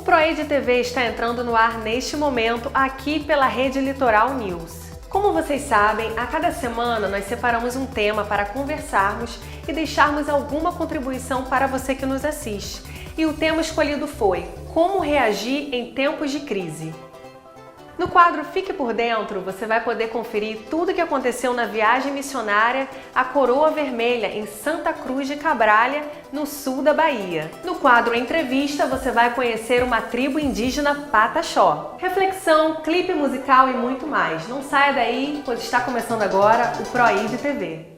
Proid TV está entrando no ar neste momento aqui pela Rede Litoral News. Como vocês sabem, a cada semana nós separamos um tema para conversarmos e deixarmos alguma contribuição para você que nos assiste. E o tema escolhido foi Como reagir em tempos de crise. No quadro Fique por Dentro, você vai poder conferir tudo o que aconteceu na viagem missionária à Coroa Vermelha, em Santa Cruz de Cabralha, no sul da Bahia. No quadro Entrevista, você vai conhecer uma tribo indígena Pataxó. Reflexão, clipe musical e muito mais. Não saia daí, pois está começando agora o Proid TV.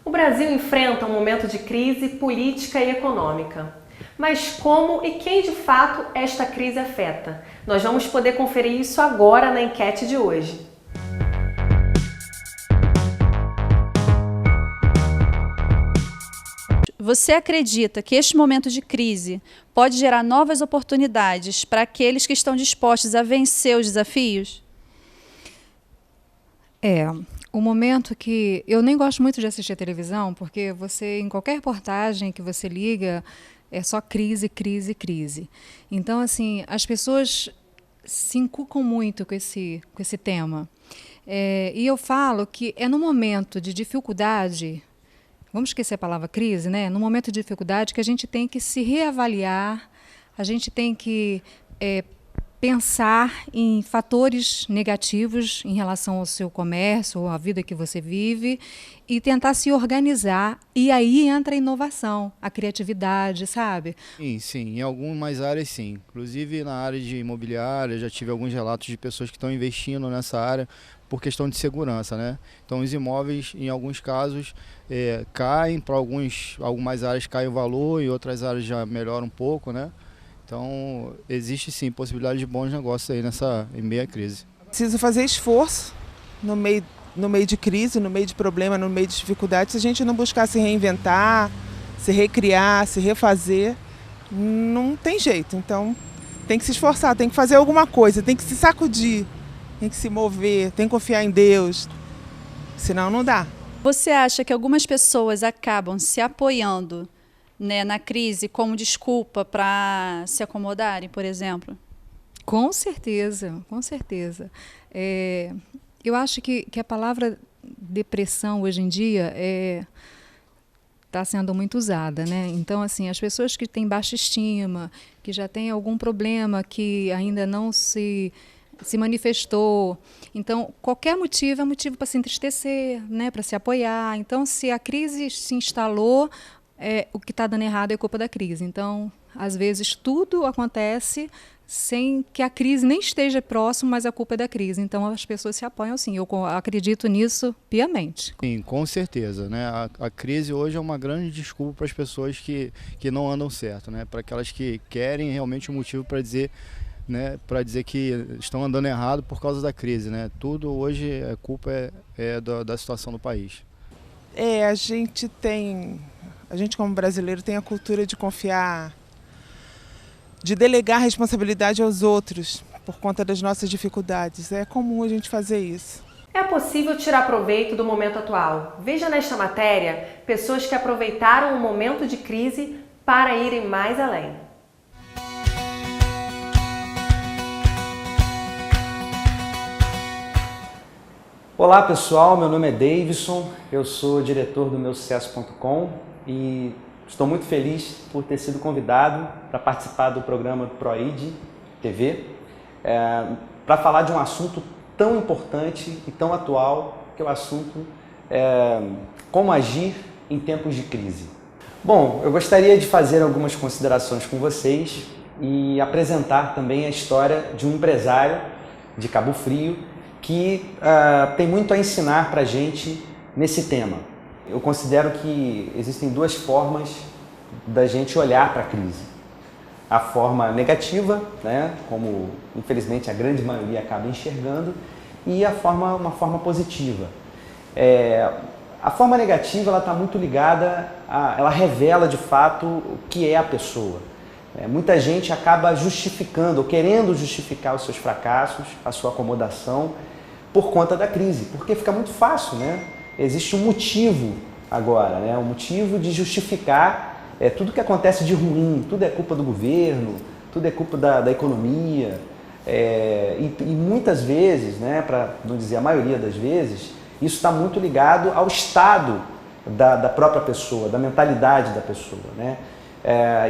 O Brasil enfrenta um momento de crise política e econômica. Mas como e quem de fato esta crise afeta? Nós vamos poder conferir isso agora na enquete de hoje. Você acredita que este momento de crise pode gerar novas oportunidades para aqueles que estão dispostos a vencer os desafios? O momento que eu nem gosto muito de assistir a televisão, porque você, em qualquer reportagem que você liga, é só crise, crise, crise. Então, assim, as pessoas se encucam muito com esse tema. E eu falo que é no momento de dificuldade, vamos esquecer a palavra crise, né? No momento de dificuldade que a gente tem que se reavaliar, a gente tem que pensar em fatores negativos em relação ao seu comércio, ou à vida que você vive, e tentar se organizar. E aí entra a inovação, a criatividade, sabe? Sim, em algumas áreas sim. Inclusive na área de imobiliária, já tive alguns relatos de pessoas que estão investindo nessa área por questão de segurança, né? Então os imóveis, em alguns casos, caem, para algumas áreas cai o valor e outras áreas já melhoram um pouco, né? Então, existe sim possibilidade de bons negócios aí em meio à crise. Precisa fazer esforço no meio de crise, no meio de problema, no meio de dificuldade. Se a gente não buscar se reinventar, se recriar, se refazer, não tem jeito. Então, tem que se esforçar, tem que fazer alguma coisa, tem que se sacudir, tem que se mover, tem que confiar em Deus, senão não dá. Você acha que algumas pessoas acabam se apoiando, né, na crise como desculpa para se acomodarem, por exemplo? Com certeza, com certeza. Eu acho que a palavra depressão hoje em dia está sendo muito usada, né? Então, assim, as pessoas que têm baixa estima, que já têm algum problema que ainda não se manifestou. Então, qualquer motivo é motivo para se entristecer, né, para se apoiar. Então, se a crise se instalou, o que está dando errado é culpa da crise. Então, às vezes, tudo acontece sem que a crise nem esteja próximo, mas a culpa é da crise. Então, as pessoas se apoiam sim. Eu acredito nisso piamente. Sim, com certeza, né? A crise hoje é uma grande desculpa para as pessoas que não andam certo, né? Para aquelas que querem realmente um motivo para dizer, né, que estão andando errado por causa da crise, né? Tudo hoje, a culpa da situação do país. A gente como brasileiro tem a cultura de confiar, de delegar a responsabilidade aos outros por conta das nossas dificuldades. É comum a gente fazer isso. É possível tirar proveito do momento atual. Veja nesta matéria pessoas que aproveitaram o momento de crise para irem mais além. Olá pessoal, meu nome é Davidson, eu sou diretor do meusucesso.com e estou muito feliz por ter sido convidado para participar do programa Proid TV para falar de um assunto tão importante e tão atual, que é o assunto como agir em tempos de crise. Bom, eu gostaria de fazer algumas considerações com vocês e apresentar também a história de um empresário de Cabo Frio que tem muito a ensinar para a gente nesse tema. Eu considero que existem duas formas da gente olhar para a crise. A forma negativa, né, como infelizmente a grande maioria acaba enxergando, e uma forma positiva. A forma negativa está muito ligada, ela revela de fato o que é a pessoa. Muita gente acaba justificando, ou querendo justificar os seus fracassos, a sua acomodação, por conta da crise, porque fica muito fácil, né? Existe um motivo agora, né? Um motivo de justificar tudo que acontece de ruim, tudo é culpa do governo, tudo é culpa da economia, e muitas vezes, né, para não dizer a maioria das vezes, isso está muito ligado ao estado da própria pessoa, da mentalidade da pessoa, né?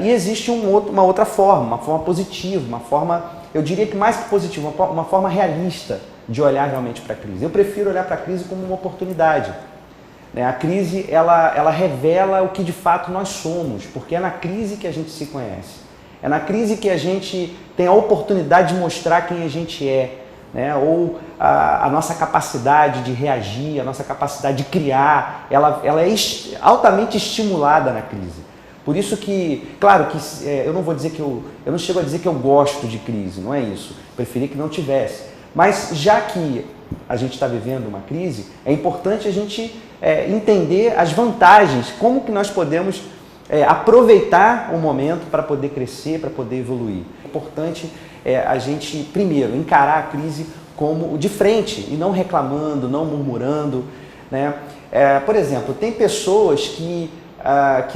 E existe uma outra forma, uma forma positiva, uma forma, eu diria que mais que positiva, uma forma realista de olhar realmente para a crise. Eu prefiro olhar para a crise como uma oportunidade. A crise, ela revela o que de fato nós somos, porque é na crise que a gente se conhece. É na crise que a gente tem a oportunidade de mostrar quem a gente é, né? Ou a nossa capacidade de reagir, a nossa capacidade de criar, ela é altamente estimulada na crise. Por isso que, claro que eu não vou dizer eu não chego a dizer que eu gosto de crise, não é isso. Preferia que não tivesse. Mas já que a gente está vivendo uma crise, é importante a gente entender as vantagens, como que nós podemos aproveitar o momento para poder crescer, para poder evoluir. É importante a gente, primeiro, encarar a crise como de frente e não reclamando, não murmurando, né? Por exemplo, tem pessoas que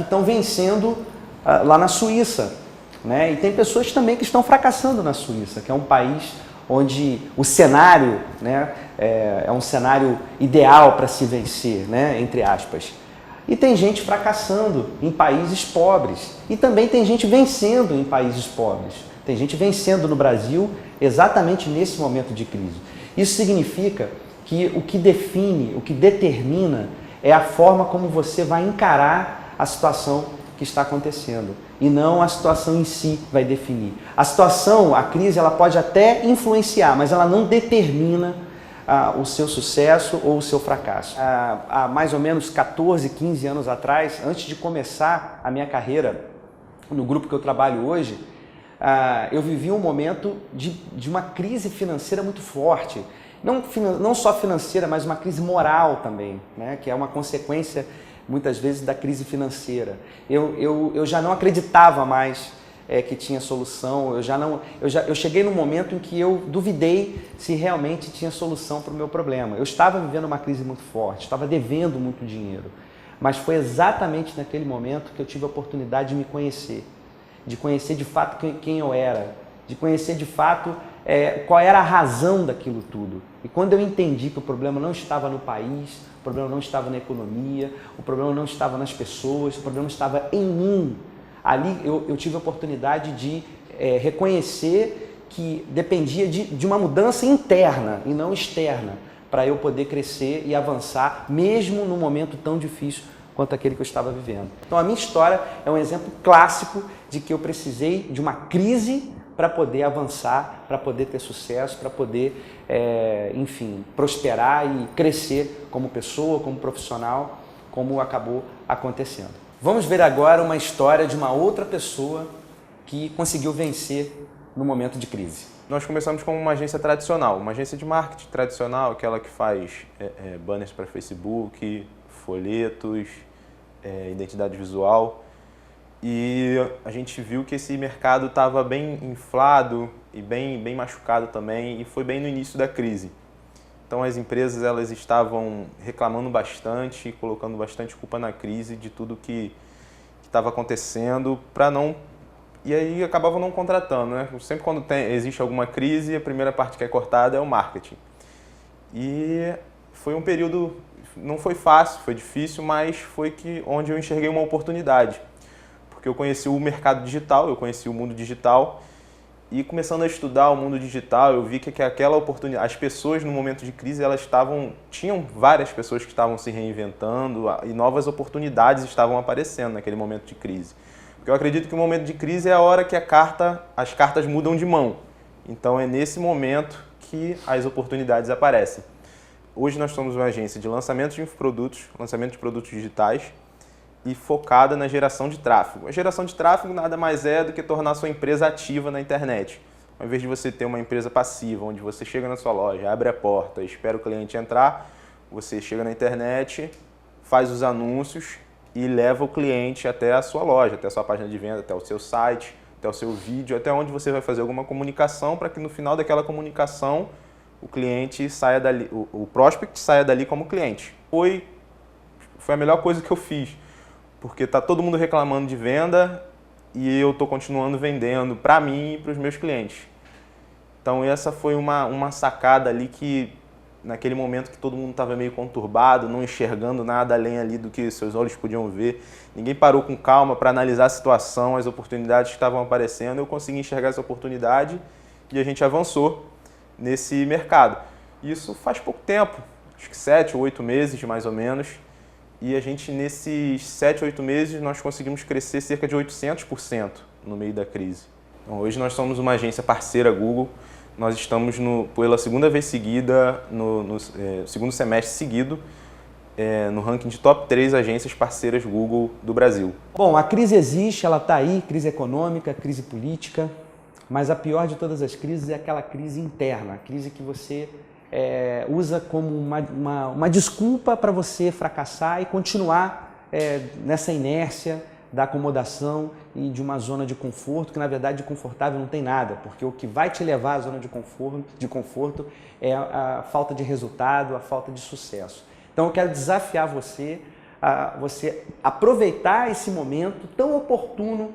estão vencendo lá na Suíça, né? E tem pessoas também que estão fracassando na Suíça, que é um país onde o cenário, né, é um cenário ideal para se vencer, né, entre aspas. E tem gente fracassando em países pobres. E também tem gente vencendo em países pobres. Tem gente vencendo no Brasil exatamente nesse momento de crise. Isso significa que o que define, o que determina é a forma como você vai encarar a situação que está acontecendo. E não a situação em si vai definir. A situação, a crise, ela pode até influenciar, mas ela não determina o seu sucesso ou o seu fracasso. Há mais ou menos 14, 15 anos atrás, antes de começar a minha carreira no grupo que eu trabalho hoje, eu vivi um momento de uma crise financeira muito forte. Não só financeira, mas uma crise moral também, né? Que é uma consequência muitas vezes da crise financeira. Eu já não acreditava mais que tinha solução, eu cheguei num momento em que eu duvidei se realmente tinha solução para o meu problema. Eu estava vivendo uma crise muito forte, estava devendo muito dinheiro, mas foi exatamente naquele momento que eu tive a oportunidade de me conhecer, de conhecer de fato quem eu era, de conhecer de fato qual era a razão daquilo tudo. E quando eu entendi que o problema não estava no país, o problema não estava na economia, o problema não estava nas pessoas, o problema estava em mim. Ali eu tive a oportunidade de reconhecer que dependia de uma mudança interna e não externa para eu poder crescer e avançar, mesmo num momento tão difícil quanto aquele que eu estava vivendo. Então a minha história é um exemplo clássico de que eu precisei de uma crise para poder avançar, para poder ter sucesso, para poder, enfim, prosperar e crescer como pessoa, como profissional, como acabou acontecendo. Vamos ver agora uma história de uma outra pessoa que conseguiu vencer no momento de crise. Nós começamos como uma agência tradicional, uma agência de marketing tradicional, aquela que faz banners para Facebook, folhetos, identidade visual. E a gente viu que esse mercado estava bem inflado e bem machucado também, e foi bem no início da crise. Então as empresas elas estavam reclamando bastante, colocando bastante culpa na crise de tudo que estava acontecendo, e aí acabavam não contratando, né? Sempre quando existe alguma crise, a primeira parte que é cortada é o marketing. E foi um período, não foi fácil, foi difícil, mas foi onde eu enxerguei uma oportunidade. Porque eu conheci o mercado digital, eu conheci o mundo digital, e começando a estudar o mundo digital, eu vi que aquela oportunidade, as pessoas no momento de crise, tinham várias pessoas que estavam se reinventando e novas oportunidades estavam aparecendo naquele momento de crise. Porque eu acredito que o momento de crise é a hora que as cartas mudam de mão. Então é nesse momento que as oportunidades aparecem. Hoje nós somos uma agência de lançamento de infoprodutos, lançamento de produtos digitais e focada na geração de tráfego. A geração de tráfego nada mais é do que tornar a sua empresa ativa na internet. Ao invés de você ter uma empresa passiva, onde você chega na sua loja, abre a porta, espera o cliente entrar, você chega na internet, faz os anúncios e leva o cliente até a sua loja, até a sua página de venda, até o seu site, até o seu vídeo, até onde você vai fazer alguma comunicação para que no final daquela comunicação o cliente saia dali, o prospect saia dali como cliente. Foi a melhor coisa que eu fiz, porque está todo mundo reclamando de venda e eu estou continuando vendendo para mim e para os meus clientes. Então essa foi uma sacada ali que, naquele momento que todo mundo estava meio conturbado, não enxergando nada além ali do que seus olhos podiam ver, ninguém parou com calma para analisar a situação, as oportunidades que estavam aparecendo, eu consegui enxergar essa oportunidade e a gente avançou nesse mercado. Isso faz pouco tempo, acho que 7 ou 8 meses mais ou menos, e a gente nesses 7 ou 8 meses nós conseguimos crescer cerca de 800% no meio da crise. Então, hoje nós somos uma agência parceira Google, nós estamos pela segunda vez seguida, no segundo semestre seguido, no ranking de top 3 agências parceiras Google do Brasil. Bom, a crise existe, ela está aí, crise econômica, crise política, mas a pior de todas as crises é aquela crise interna, a crise que você usa como uma desculpa para você fracassar e continuar nessa inércia da acomodação e de uma zona de conforto, que na verdade de confortável não tem nada, porque o que vai te levar à zona de conforto é a falta de resultado, a falta de sucesso. Então eu quero desafiar você a você aproveitar esse momento tão oportuno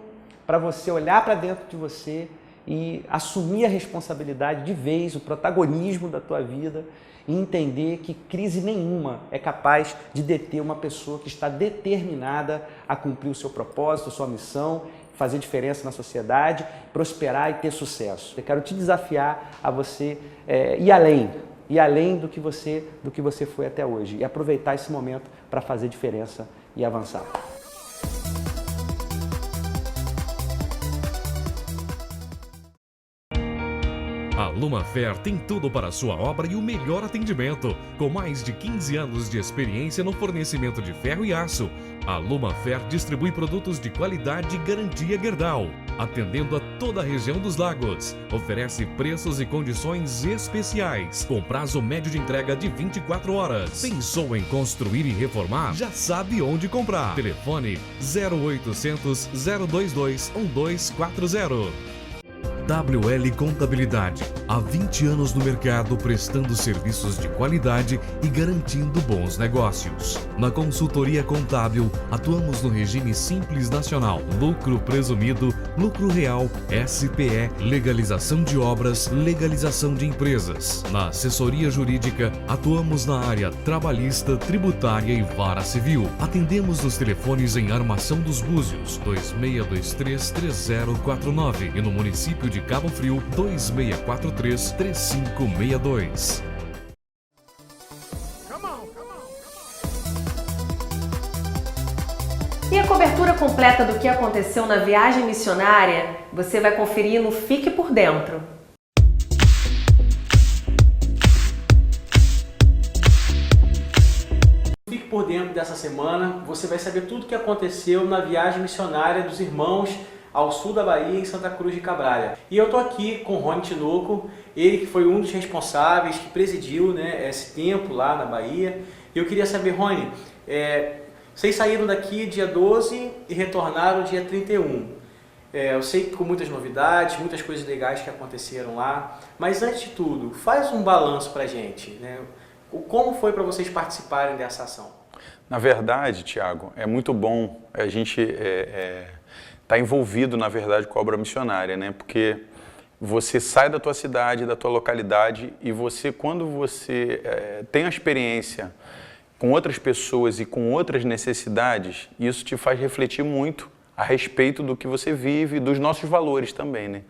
para você olhar para dentro de você e assumir a responsabilidade de vez, o protagonismo da tua vida e entender que crise nenhuma é capaz de deter uma pessoa que está determinada a cumprir o seu propósito, a sua missão, fazer diferença na sociedade, prosperar e ter sucesso. Eu quero te desafiar a você ir além do que você foi até hoje e aproveitar esse momento para fazer diferença e avançar. A Lumafer tem tudo para a sua obra e o melhor atendimento. Com mais de 15 anos de experiência no fornecimento de ferro e aço, a Lumafer distribui produtos de qualidade e garantia Gerdau, atendendo a toda a região dos lagos. Oferece preços e condições especiais, com prazo médio de entrega de 24 horas. Pensou em construir e reformar? Já sabe onde comprar. Telefone 0800 022 1240. WL Contabilidade, há 20 anos no mercado prestando serviços de qualidade e garantindo bons negócios. Na consultoria contábil, atuamos no regime simples nacional, lucro presumido, lucro real, SPE, legalização de obras, legalização de empresas. Na assessoria jurídica, atuamos na área trabalhista, tributária e vara civil. Atendemos nos telefones em Armação dos Búzios, 2623-3049 e no município de Cabo Frio, 2643-3562. E a cobertura completa do que aconteceu na viagem missionária, você vai conferir no Fique por Dentro. Fique por dentro dessa semana, você vai saber tudo o que aconteceu na viagem missionária dos irmãos ao sul da Bahia, em Santa Cruz de Cabralha. E eu estou aqui com o Rony Tinoco, ele que foi um dos responsáveis, que presidiu, né, esse tempo lá na Bahia. E eu queria saber, Rony, vocês saíram daqui dia 12 e retornaram dia 31. Eu sei que com muitas novidades, muitas coisas legais que aconteceram lá, mas antes de tudo, faz um balanço para a gente, né? Como foi para vocês participarem dessa ação? Na verdade, Tiago, é muito bom a gente estar envolvido, na verdade, com a obra missionária, né? Porque você sai da tua cidade, da tua localidade e você, quando você tem a experiência com outras pessoas e com outras necessidades, isso te faz refletir muito a respeito do que você vive e dos nossos valores também, né?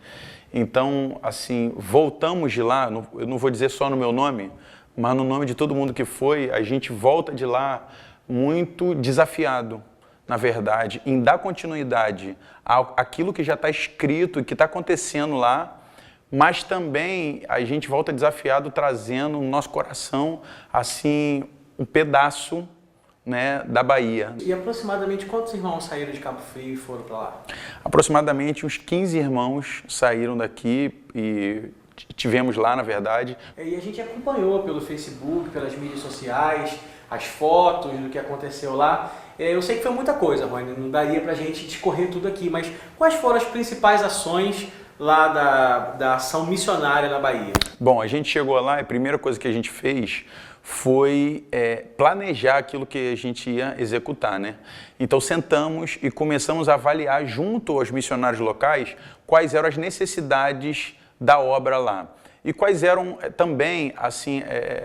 Então, assim, voltamos de lá, eu não vou dizer só no meu nome, mas no nome de todo mundo que foi, a gente volta de lá muito desafiado, na verdade, em dar continuidade àquilo que já está escrito e que está acontecendo lá, mas também a gente volta desafiado trazendo no nosso coração, assim, um pedaço, né, da Bahia. E aproximadamente quantos irmãos saíram de Cabo Frio e foram para lá? Aproximadamente uns 15 irmãos saíram daqui e tivemos lá, na verdade. E a gente acompanhou pelo Facebook, pelas mídias sociais, as fotos do que aconteceu lá. Eu sei que foi muita coisa, Rony, não daria pra gente discorrer tudo aqui, mas quais foram as principais ações lá da ação missionária na Bahia? Bom, a gente chegou lá e a primeira coisa que a gente fez foi planejar aquilo que a gente ia executar, né? Então sentamos e começamos a avaliar junto aos missionários locais quais eram as necessidades da obra lá. E quais eram também assim,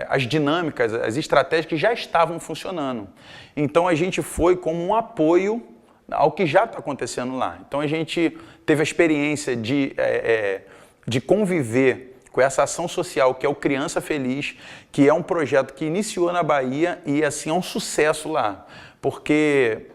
as dinâmicas, as estratégias que já estavam funcionando. Então a gente foi como um apoio ao que já está acontecendo lá. Então a gente teve a experiência de conviver com essa ação social que é o Criança Feliz, que é um projeto que iniciou na Bahia e assim é um sucesso lá. Porque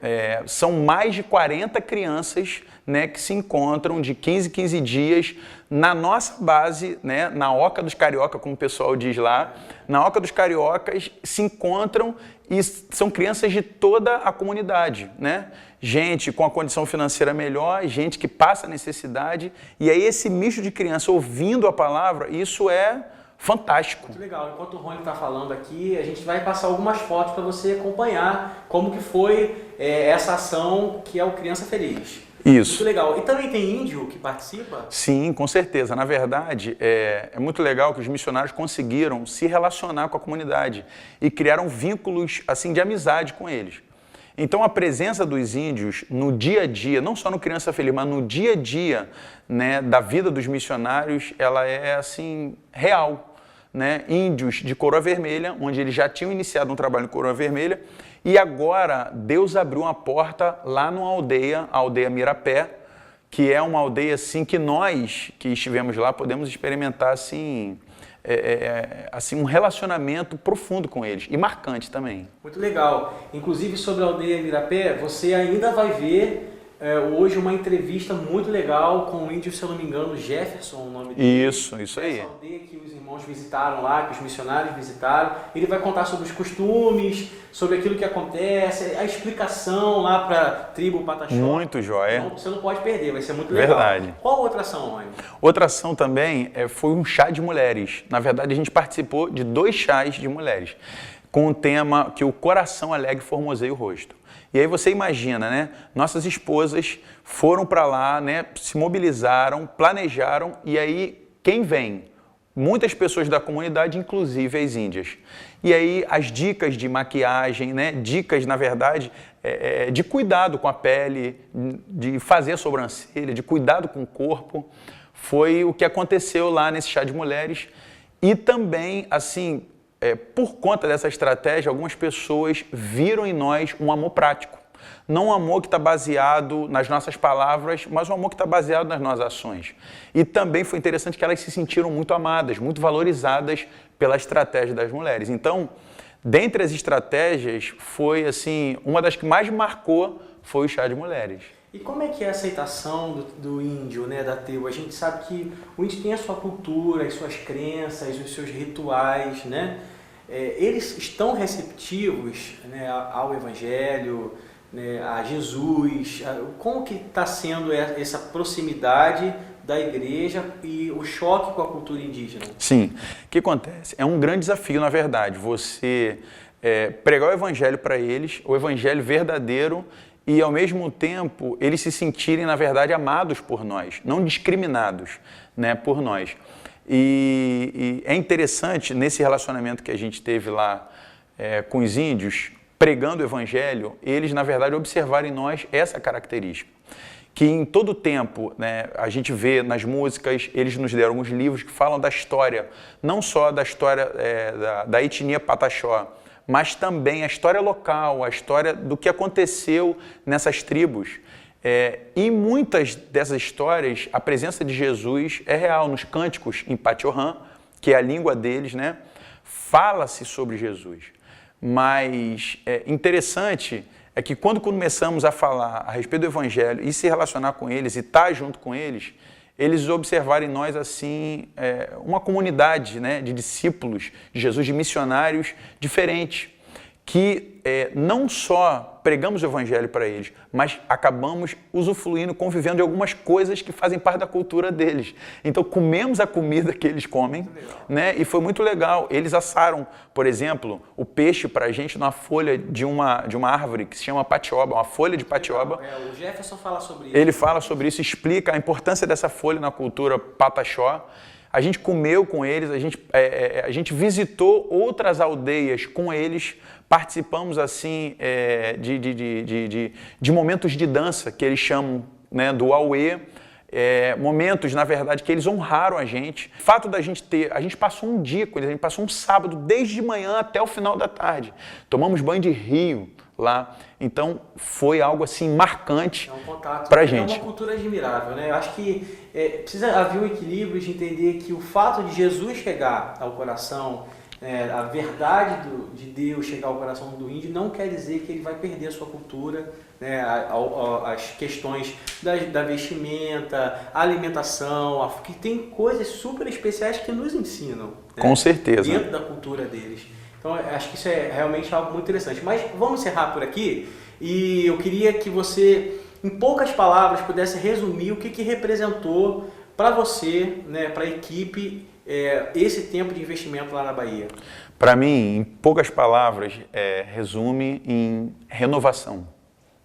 são mais de 40 crianças, né, que se encontram de 15 em 15 dias na nossa base, né, na Oca dos Carioca, como o pessoal diz lá. Na Oca dos Cariocas se encontram e são crianças de toda a comunidade, né? Gente com a condição financeira melhor, gente que passa necessidade. E aí esse misto de criança ouvindo a palavra, isso é fantástico. Muito legal. Enquanto o Rony está falando aqui, a gente vai passar algumas fotos para você acompanhar como que foi essa ação que é o Criança Feliz. Isso. Muito legal. E também tem índio que participa? Sim, com certeza. Na verdade, é muito legal que os missionários conseguiram se relacionar com a comunidade e criaram vínculos assim de amizade com eles. Então a presença dos índios no dia a dia, não só no Criança Feliz, mas no dia a dia, né, da vida dos missionários, ela é assim real, né? Índios de Coroa Vermelha, onde eles já tinham iniciado um trabalho em Coroa Vermelha, e agora Deus abriu uma porta lá numa aldeia, a aldeia Mirapé, que é uma aldeia assim que nós que estivemos lá podemos experimentar assim, assim um relacionamento profundo com eles e marcante também. Muito legal. Inclusive sobre a aldeia Mirapé, você ainda vai ver hoje uma entrevista muito legal com o índio, se eu não me engano, Jefferson, o nome dele. Isso aí. Essa aldeia que os irmãos visitaram lá, que os missionários visitaram. Ele vai contar sobre os costumes, sobre aquilo que acontece, a explicação lá para a tribo Pataxó. Muito jóia. Então, você não pode perder, vai ser muito legal. Verdade. Qual outra ação, Rony? Outra ação também foi um chá de mulheres. Na verdade, a gente participou de 2 chás de mulheres, com o tema que o coração alegre formoseia o rosto. E aí você imagina, né? Nossas esposas foram para lá, né? Se mobilizaram, planejaram e aí quem vem? Muitas pessoas da comunidade, inclusive as índias. E aí as dicas de maquiagem, né? Dicas, na verdade, de cuidado com a pele, de fazer a sobrancelha, de cuidado com o corpo, foi o que aconteceu lá nesse chá de mulheres. E também, assim, por conta dessa estratégia, algumas pessoas viram em nós um amor prático. Não um amor que está baseado nas nossas palavras, mas um amor que está baseado nas nossas ações. E também foi interessante que elas se sentiram muito amadas, muito valorizadas pela estratégia das mulheres. Então, dentre as estratégias, foi assim, uma das que mais marcou foi o chá de mulheres. E como é que é a aceitação do índio, né, da tribo? A gente sabe que o índio tem a sua cultura, as suas crenças, os seus rituais, né? Eles estão receptivos, né, ao Evangelho, né, a Jesus. Como que está sendo essa proximidade da igreja e o choque com a cultura indígena? Sim. O que acontece? É um grande desafio, na verdade, você pregar o Evangelho para eles, o Evangelho verdadeiro, e, ao mesmo tempo, eles se sentirem, na verdade, amados por nós, não discriminados, né, por nós. E é interessante, nesse relacionamento que a gente teve lá com os índios, pregando o Evangelho, eles, na verdade, observaram em nós essa característica. Que em todo tempo, né, a gente vê nas músicas, eles nos deram alguns livros que falam da história, não só da história da etnia Pataxó, mas também a história local, a história do que aconteceu nessas tribos. E muitas dessas histórias, a presença de Jesus é real. Nos cânticos em Patiorã, que é a língua deles, né, fala-se sobre Jesus. Mas interessante é que quando começamos a falar a respeito do Evangelho e se relacionar com eles e estar junto com eles, eles observaram em nós assim uma comunidade, né, de discípulos de Jesus, de missionários diferentes, que não só pregamos o evangelho para eles, mas acabamos usufruindo, convivendo de algumas coisas que fazem parte da cultura deles. Então comemos a comida que eles comem, né? E foi muito legal. Eles assaram, por exemplo, o peixe para a gente numa folha de uma árvore que se chama patioba, uma folha de patioba. O Jefferson fala sobre isso. Ele fala sobre isso, explica a importância dessa folha na cultura pataxó. A gente comeu com eles, a gente visitou outras aldeias com eles, participamos assim de momentos de dança, que eles chamam, né, do auê, momentos, na verdade, que eles honraram a gente. O fato da gente a gente passou um dia com eles, a gente passou um sábado, desde manhã até o final da tarde. Tomamos banho de rio lá, então foi algo assim marcante para a gente. É uma cultura admirável, né? Eu acho que precisa haver um equilíbrio de entender que o fato de Jesus chegar ao coração, a verdade de Deus chegar ao coração do índio, não quer dizer que ele vai perder a sua cultura, né? As questões da vestimenta, a alimentação, que tem coisas super especiais que nos ensinam, né? Com certeza. Dentro da cultura deles. Então, acho que isso é realmente algo muito interessante. Mas vamos encerrar por aqui e eu queria que você, em poucas palavras, pudesse resumir o que representou para você, né, para a equipe, esse tempo de investimento lá na Bahia. Para mim, em poucas palavras, resume em renovação,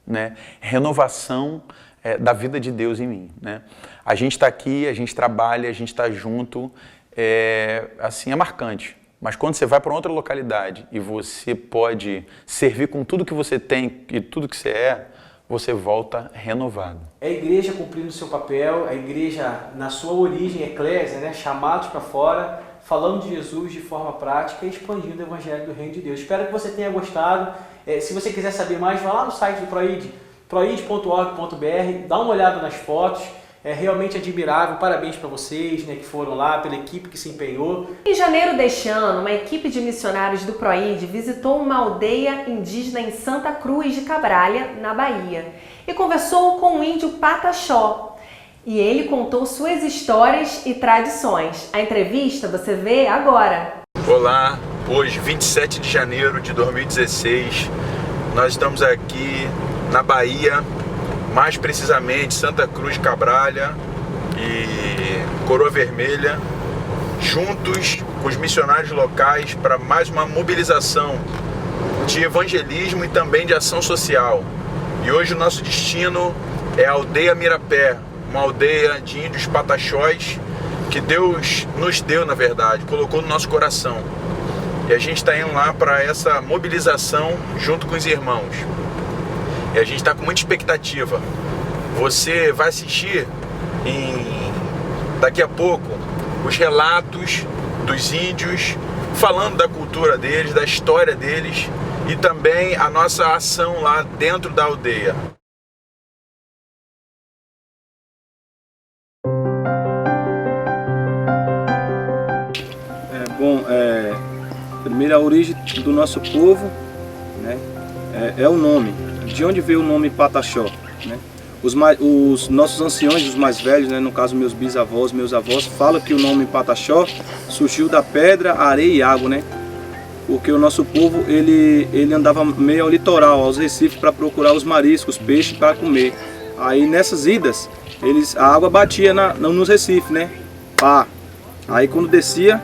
né? Renovação da vida de Deus em mim, né? A gente está aqui, a gente trabalha, a gente está junto, assim, é marcante. Mas quando você vai para outra localidade e você pode servir com tudo que você tem e tudo que você você volta renovado. É a igreja cumprindo o seu papel, a igreja na sua origem, eclésia, né, chamados para fora, falando de Jesus de forma prática e expandindo o evangelho do reino de Deus. Espero que você tenha gostado. Se você quiser saber mais, vá lá no site do Proid, proid.org.br, dá uma olhada nas fotos. É realmente admirável, parabéns para vocês, né, que foram lá, pela equipe que se empenhou. Em janeiro deste ano, uma equipe de missionários do Proid visitou uma aldeia indígena em Santa Cruz de Cabralha, na Bahia, e conversou com o índio Pataxó. E ele contou suas histórias e tradições. A entrevista você vê agora. Olá, hoje 27 de janeiro de 2016, nós estamos aqui na Bahia, mais precisamente Santa Cruz de Cabralha e Coroa Vermelha, juntos com os missionários locais para mais uma mobilização de evangelismo e também de ação social. E hoje o nosso destino é a aldeia Mirapé, uma aldeia de índios pataxós que Deus nos deu, na verdade, colocou no nosso coração. E a gente está indo lá para essa mobilização junto com os irmãos. E a gente está com muita expectativa. Você vai assistir daqui a pouco os relatos dos índios, falando da cultura deles, da história deles e também a nossa ação lá dentro da aldeia. Primeiro, a origem do nosso povo, né, é o nome. De onde veio o nome Pataxó, né? Os nossos anciões, os mais velhos, né, no caso meus bisavós, meus avós, falam que o nome Pataxó surgiu da pedra, areia e água, né? Porque o nosso povo ele andava meio ao litoral, aos recifes, para procurar os mariscos, os peixes para comer. Aí nessas idas, a água batia nos recifes, né? Pá. Aí quando descia,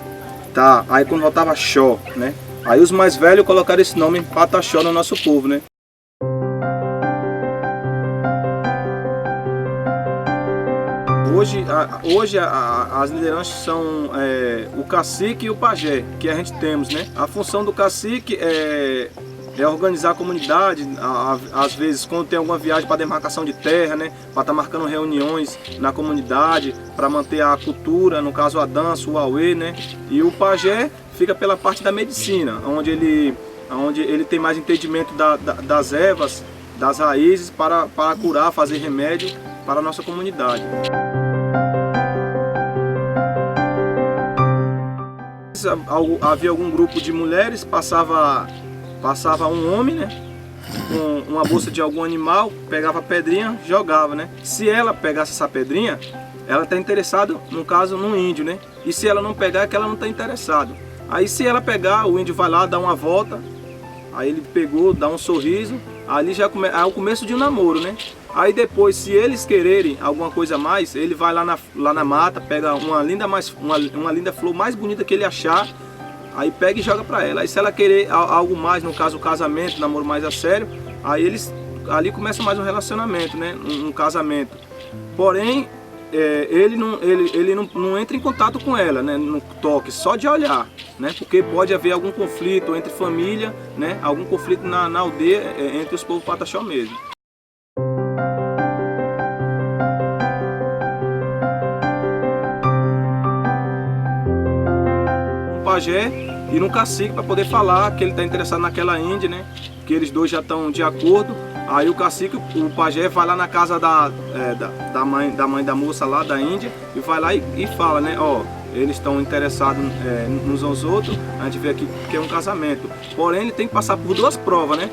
tá. Aí quando voltava, xó, né? Aí os mais velhos colocaram esse nome Pataxó no nosso povo, né? Hoje as lideranças são o cacique e o pajé, que a gente temos, né? A função do cacique é organizar a comunidade, às vezes quando tem alguma viagem para demarcação de terra, né? Para estar marcando reuniões na comunidade, para manter a cultura, no caso a dança, o auê, né? E o pajé fica pela parte da medicina, onde ele tem mais entendimento das ervas, das raízes, para curar, fazer remédio para a nossa comunidade. Havia algum grupo de mulheres, passava um homem, né, com uma bolsa de algum animal, pegava a pedrinha, jogava, né. Se ela pegasse essa pedrinha, ela está interessada, no caso, no índio, né? E se ela não pegar, é que ela não está interessada. Aí se ela pegar, o índio vai lá, dá uma volta, aí ele pegou, dá um sorriso, ali já é o começo de um namoro, né? Aí depois, se eles quererem alguma coisa a mais, ele vai lá na mata, pega uma linda flor mais bonita que ele achar, aí pega e joga para ela. Aí se ela querer algo mais, no caso o casamento, namoro mais a sério, aí ali começa mais um relacionamento, né? Um casamento. Porém, ele não entra em contato com ela, né? No toque, só de olhar, né? Porque pode haver algum conflito entre família, né? Algum conflito na aldeia entre os povos Pataxó mesmo. Pajé e no cacique para poder falar que ele está interessado naquela índia, né? Que eles dois já estão de acordo. Aí o cacique, o pajé vai lá na casa da mãe da moça lá da Índia e vai lá e fala, né? Ó, eles estão interessados uns aos outros. A gente vê aqui que é um casamento. Porém ele tem que passar por duas provas, né?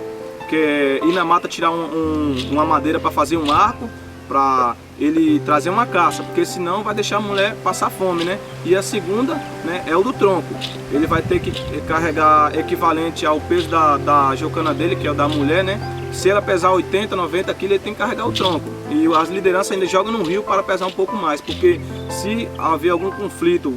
Que é ir na mata tirar uma madeira para fazer um arco, para ele trazer uma caça, porque senão vai deixar a mulher passar fome, né? E a segunda, né, é o do tronco. Ele vai ter que carregar equivalente ao peso da jocana dele, que é o da mulher, né? Se ela pesar 80, 90 quilos, ele tem que carregar o tronco. E as lideranças ainda jogam no rio para pesar um pouco mais, porque se haver algum conflito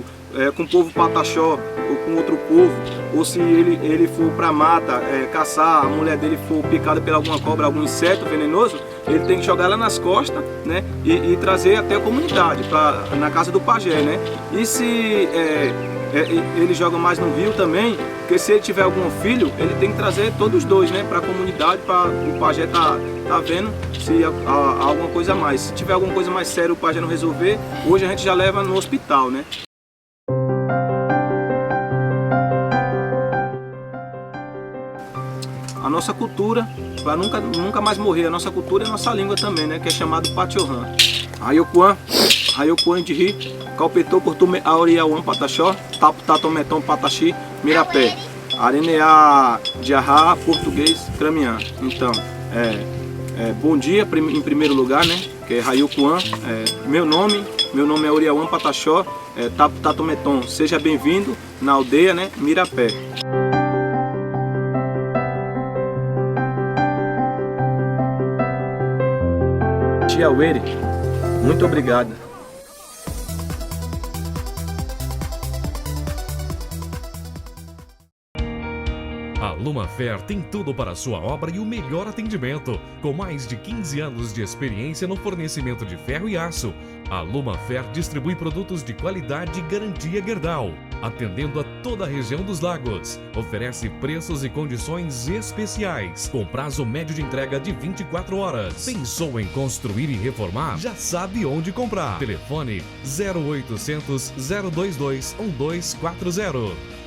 com o povo Pataxó ou com outro povo, ou se ele for para a mata caçar, a mulher dele for picada por alguma cobra, algum inseto venenoso, ele tem que jogar ela nas costas, né, e trazer até a comunidade, na casa do pajé, né? E se ele joga mais no rio também, porque se ele tiver algum filho, ele tem que trazer todos os dois, né, para a comunidade, para o pajé tá vendo se há alguma coisa a mais. Se tiver alguma coisa mais séria o pajé não resolver, hoje a gente já leva no hospital, né? A nossa cultura, para nunca mais morrer, a nossa cultura é a nossa língua também, né? Que é chamado Patiohan. Rayokuan de Ri, Calpetô, Portume, Auriauan, Pataxó, Tapo, Tatometon, Pataxi, Mirapé, Areneá, Diarra, Português, Cramiã. Então, bom dia em primeiro lugar, né? Que é Rayokuan, meu nome é Auriauan Pataxó, Tapo, Tatometon. Seja bem-vindo na aldeia, né? Mirapé. Tia Uere, muito obrigado. A Lumafer tem tudo para a sua obra e o melhor atendimento. Com mais de 15 anos de experiência no fornecimento de ferro e aço, a Lumafer distribui produtos de qualidade e garantia Gerdau, atendendo a toda a região dos lagos. Oferece preços e condições especiais, com prazo médio de entrega de 24 horas. Pensou em construir e reformar? Já sabe onde comprar. Telefone 0800 022 1240.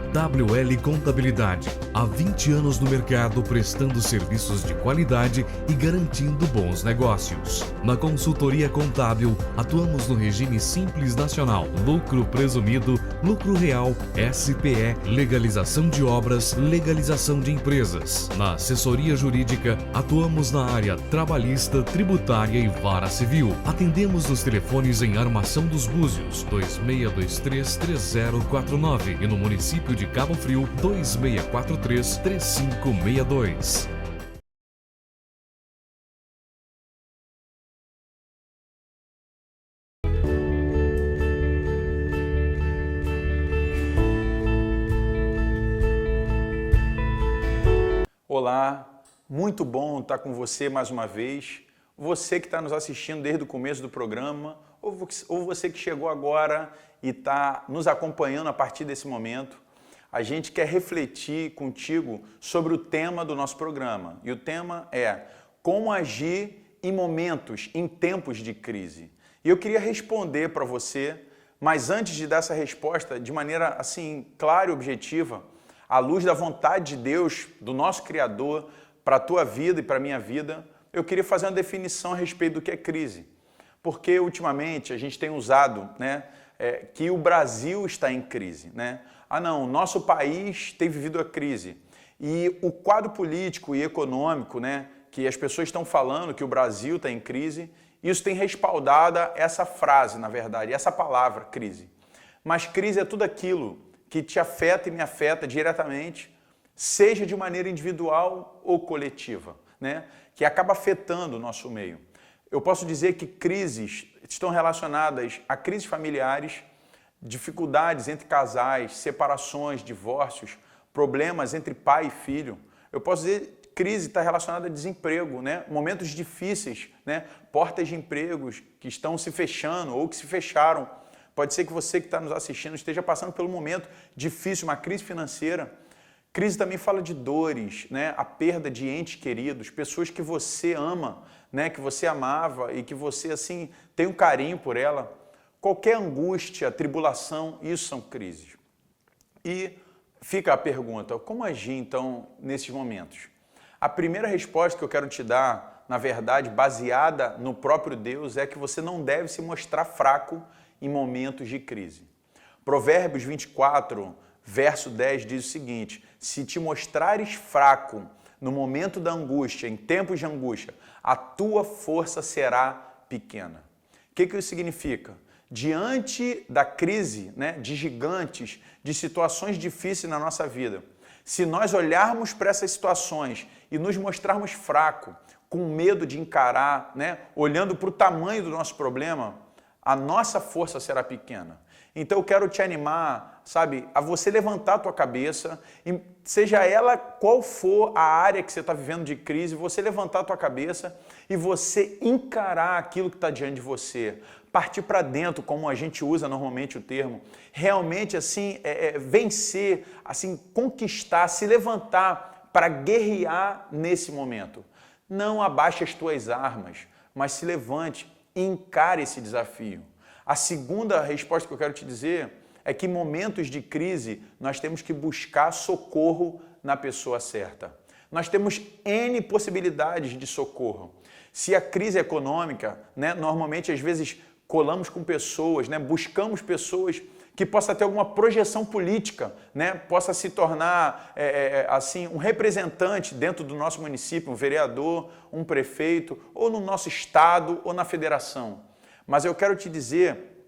WL Contabilidade, há 20 anos no mercado prestando serviços de qualidade e garantindo bons negócios. Na consultoria contábil, atuamos no regime simples nacional, lucro presumido, lucro real, SPE, legalização de obras, legalização de empresas. Na assessoria jurídica, atuamos na área trabalhista, tributária e vara civil. Atendemos nos telefones em Armação dos Búzios, 26233049 e no município de Cabo Frio, 2643-3562. Olá, muito bom estar com você mais uma vez. Você que está nos assistindo desde o começo do programa, ou você que chegou agora e está nos acompanhando a partir desse momento. A gente quer refletir contigo sobre o tema do nosso programa. E o tema é como agir em momentos, em tempos de crise. E eu queria responder para você, mas antes de dar essa resposta de maneira assim clara e objetiva, à luz da vontade de Deus, do nosso Criador, para a tua vida e para a minha vida, eu queria fazer uma definição a respeito do que é crise. Porque ultimamente a gente tem usado, né, que o Brasil está em crise, né? Ah não, nosso país tem vivido a crise. E o quadro político e econômico, né, que as pessoas estão falando que o Brasil está em crise, isso tem respaldado essa frase, na verdade, essa palavra, crise. Mas crise é tudo aquilo que te afeta e me afeta diretamente, seja de maneira individual ou coletiva, né? Que acaba afetando o nosso meio. Eu posso dizer que crises estão relacionadas a crises familiares, dificuldades entre casais, separações, divórcios, problemas entre pai e filho. Eu posso dizer que crise está relacionada a desemprego, né? Momentos difíceis, né? Portas de empregos que estão se fechando ou que se fecharam. Pode ser que você que está nos assistindo esteja passando por um momento difícil, uma crise financeira. Crise também fala de dores, né? A perda de entes queridos, pessoas que você ama, né? Que você amava e que você assim tem um carinho por ela. Qualquer angústia, tribulação, isso são crises. E fica a pergunta, como agir então nesses momentos? A primeira resposta que eu quero te dar, na verdade, baseada no próprio Deus, é que você não deve se mostrar fraco em momentos de crise. Provérbios 24, verso 10 diz o seguinte: se te mostrares fraco no momento da angústia, em tempos de angústia, a tua força será pequena. O que isso significa? Diante da crise, né, de gigantes, de situações difíceis na nossa vida, se nós olharmos para essas situações e nos mostrarmos fracos, com medo de encarar, né, olhando para o tamanho do nosso problema, a nossa força será pequena. Então eu quero te animar, sabe, a você levantar a tua cabeça, e seja ela qual for a área que você está vivendo de crise, você levantar a tua cabeça e você encarar aquilo que está diante de você. Partir para dentro, como a gente usa normalmente o termo, realmente assim, vencer, assim, conquistar, se levantar para guerrear nesse momento. Não abaixe as tuas armas, mas se levante e encare esse desafio. A segunda resposta que eu quero te dizer é que em momentos de crise nós temos que buscar socorro na pessoa certa. Nós temos N possibilidades de socorro. Se a crise é econômica, né, normalmente às vezes colamos com pessoas, né, buscamos pessoas que possa ter alguma projeção política, né, possa se tornar assim, um representante dentro do nosso município, um vereador, um prefeito, ou no nosso estado ou na federação. Mas eu quero te dizer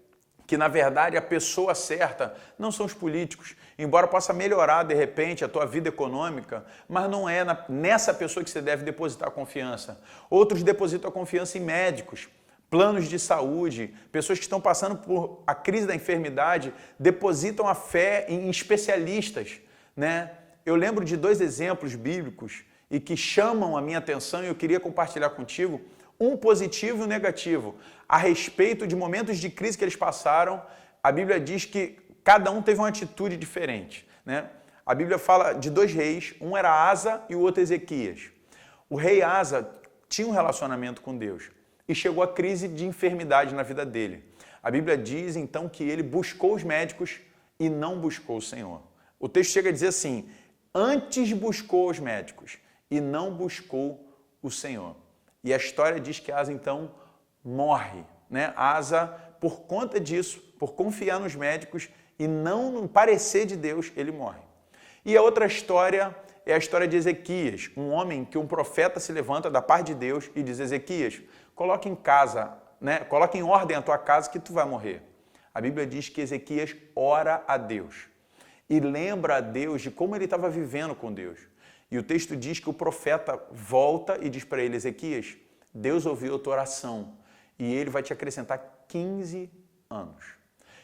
que, na verdade, a pessoa certa não são os políticos. Embora possa melhorar, de repente, a tua vida econômica, mas não é nessa pessoa que você deve depositar a confiança. Outros depositam a confiança em médicos, planos de saúde, pessoas que estão passando por a crise da enfermidade, depositam a fé em especialistas, né? Eu lembro de 2 exemplos bíblicos e que chamam a minha atenção e eu queria compartilhar contigo, um positivo e um negativo. A respeito de momentos de crise que eles passaram, a Bíblia diz que cada um teve uma atitude diferente, né? A Bíblia fala de 2 reis, um era Asa e o outro Ezequias. O rei Asa tinha um relacionamento com Deus e chegou a crise de enfermidade na vida dele. A Bíblia diz então que ele buscou os médicos e não buscou o Senhor. O texto chega a dizer assim: antes buscou os médicos e não buscou o Senhor. E a história diz que Asa então morre, né? Asa, por conta disso, por confiar nos médicos e não parecer de Deus, ele morre. E a outra história é a história de Ezequias, um homem que um profeta se levanta da parte de Deus e diz: Ezequias, coloque em casa, né? Coloque em ordem a tua casa que tu vai morrer. A Bíblia diz que Ezequias ora a Deus e lembra a Deus de como ele estava vivendo com Deus. E o texto diz que o profeta volta e diz para ele: Ezequias, Deus ouviu a tua oração e ele vai te acrescentar 15 anos.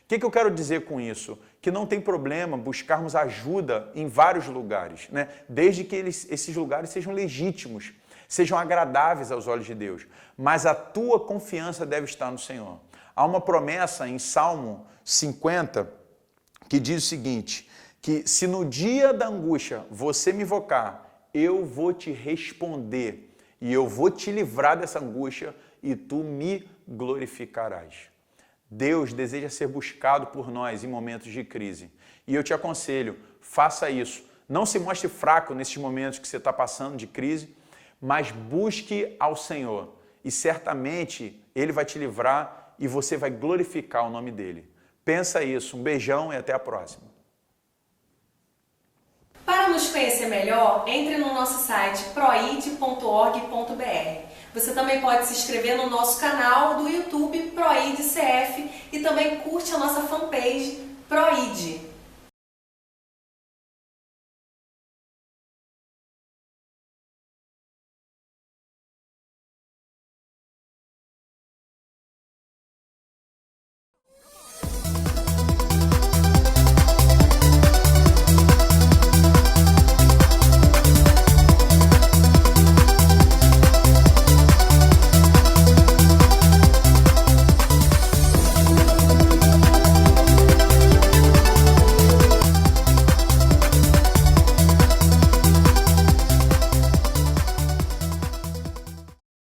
O que eu quero dizer com isso? Que não tem problema buscarmos ajuda em vários lugares, né? Desde que esses lugares sejam legítimos, sejam agradáveis aos olhos de Deus. Mas a tua confiança deve estar no Senhor. Há uma promessa em Salmo 50 que diz o seguinte: que se no dia da angústia você me invocar, eu vou te responder e eu vou te livrar dessa angústia e tu me glorificarás. Deus deseja ser buscado por nós em momentos de crise. E eu te aconselho, faça isso. Não se mostre fraco nesses momentos que você está passando de crise, mas busque ao Senhor. E certamente Ele vai te livrar e você vai glorificar o nome dEle. Pensa isso. Um beijão e até a próxima. Para nos conhecer melhor, entre no nosso site proid.org.br. Você também pode se inscrever no nosso canal do YouTube ProID CF e também curte a nossa fanpage ProID.